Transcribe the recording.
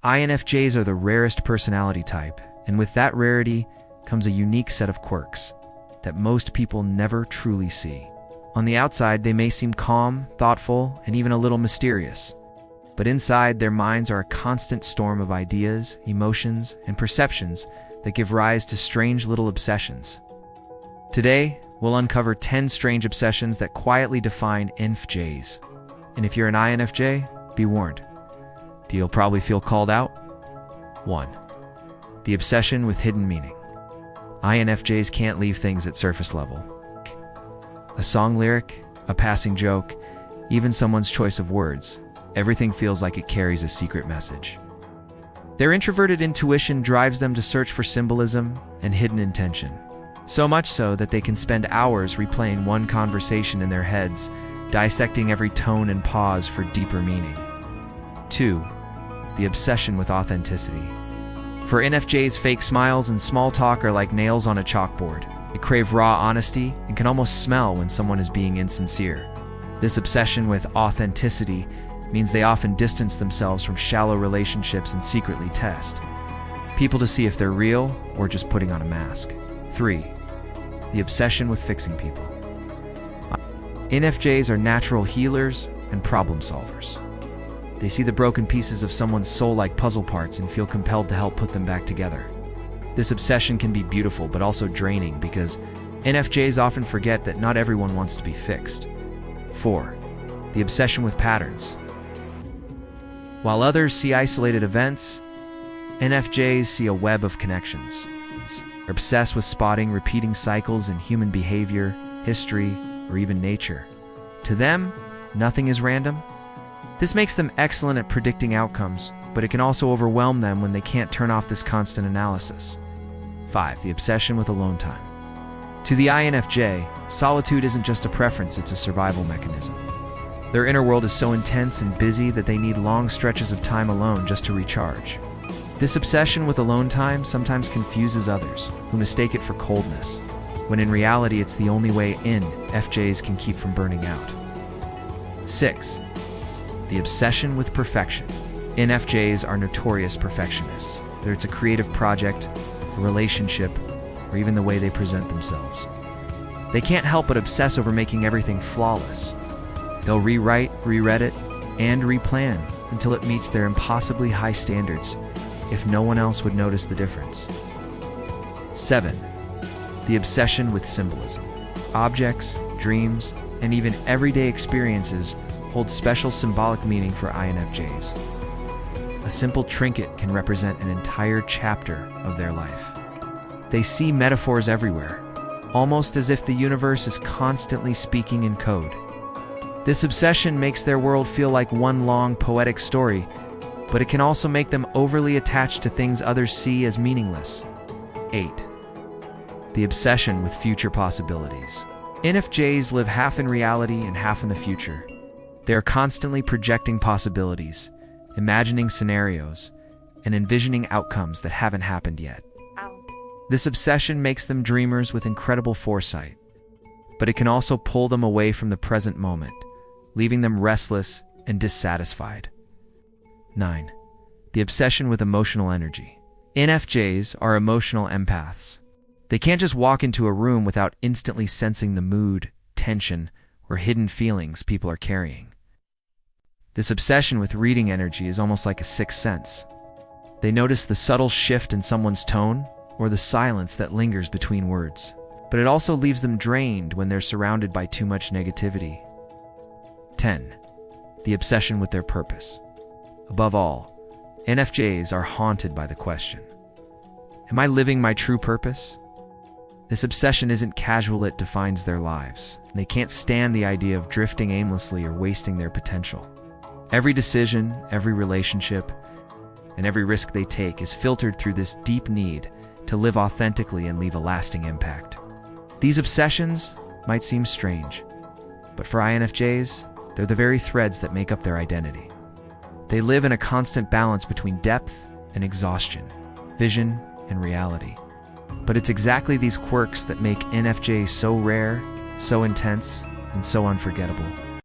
INFJs are the rarest personality type, and with that rarity comes a unique set of quirks that most people never truly see. On the outside, they may seem calm, thoughtful, and even a little mysterious. But inside, their minds are a constant storm of ideas, emotions, and perceptions that give rise to strange little obsessions. Today, we'll uncover 10 strange obsessions that quietly define INFJs. And if you're an INFJ, be warned. You'll probably feel called out. 1. The obsession with hidden meaning. INFJs can't leave things at surface level. A song lyric, a passing joke, even someone's choice of words, everything feels like it carries a secret message. Their introverted intuition drives them to search for symbolism and hidden intention. So much so that they can spend hours replaying one conversation in their heads, dissecting every tone and pause for deeper meaning. 2. The obsession with authenticity. For INFJs, fake smiles and small talk are like nails on a chalkboard. They crave raw honesty and can almost smell when someone is being insincere. This obsession with authenticity means they often distance themselves from shallow relationships and secretly test people to see if they're real or just putting on a mask. 3. The obsession with fixing people. INFJs are natural healers and problem solvers. They see the broken pieces of someone's soul like puzzle parts and feel compelled to help put them back together. This obsession can be beautiful but also draining because INFJs often forget that not everyone wants to be fixed. 4. The obsession with patterns. While others see isolated events, INFJs see a web of connections. They're obsessed with spotting repeating cycles in human behavior, history, or even nature. To them, nothing is random. This makes them excellent at predicting outcomes, but it can also overwhelm them when they can't turn off this constant analysis. 5. The obsession with alone time. To the INFJ, solitude isn't just a preference, it's a survival mechanism. Their inner world is so intense and busy that they need long stretches of time alone just to recharge. This obsession with alone time sometimes confuses others, who mistake it for coldness, when in reality it's the only way INFJs can keep from burning out. 6. The obsession with perfection. INFJs are notorious perfectionists, whether it's a creative project, a relationship, or even the way they present themselves. They can't help but obsess over making everything flawless. They'll rewrite, re-edit, and replan until it meets their impossibly high standards, if no one else would notice the difference. 7. The obsession with symbolism. Objects, dreams, and even everyday experiences hold special symbolic meaning for INFJs. A simple trinket can represent an entire chapter of their life. They see metaphors everywhere, almost as if the universe is constantly speaking in code. This obsession makes their world feel like one long poetic story, but it can also make them overly attached to things others see as meaningless. 8. The obsession with future possibilities. INFJs live half in reality and half in the future. They are constantly projecting possibilities, imagining scenarios, and envisioning outcomes that haven't happened yet. This obsession makes them dreamers with incredible foresight, but it can also pull them away from the present moment, leaving them restless and dissatisfied. 9. The obsession with emotional energy. INFJs are emotional empaths. They can't just walk into a room without instantly sensing the mood, tension, or hidden feelings people are carrying. This obsession with reading energy is almost like a sixth sense. They notice the subtle shift in someone's tone or the silence that lingers between words, but it also leaves them drained when they're surrounded by too much negativity. 10. The obsession with their purpose. Above all, INFJs are haunted by the question, am I living my true purpose? This obsession isn't casual, it defines their lives. They can't stand the idea of drifting aimlessly or wasting their potential. Every decision, every relationship, and every risk they take is filtered through this deep need to live authentically and leave a lasting impact. These obsessions might seem strange, but for INFJs, they're the very threads that make up their identity. They live in a constant balance between depth and exhaustion, vision and reality. But it's exactly these quirks that make INFJs so rare, so intense, and so unforgettable.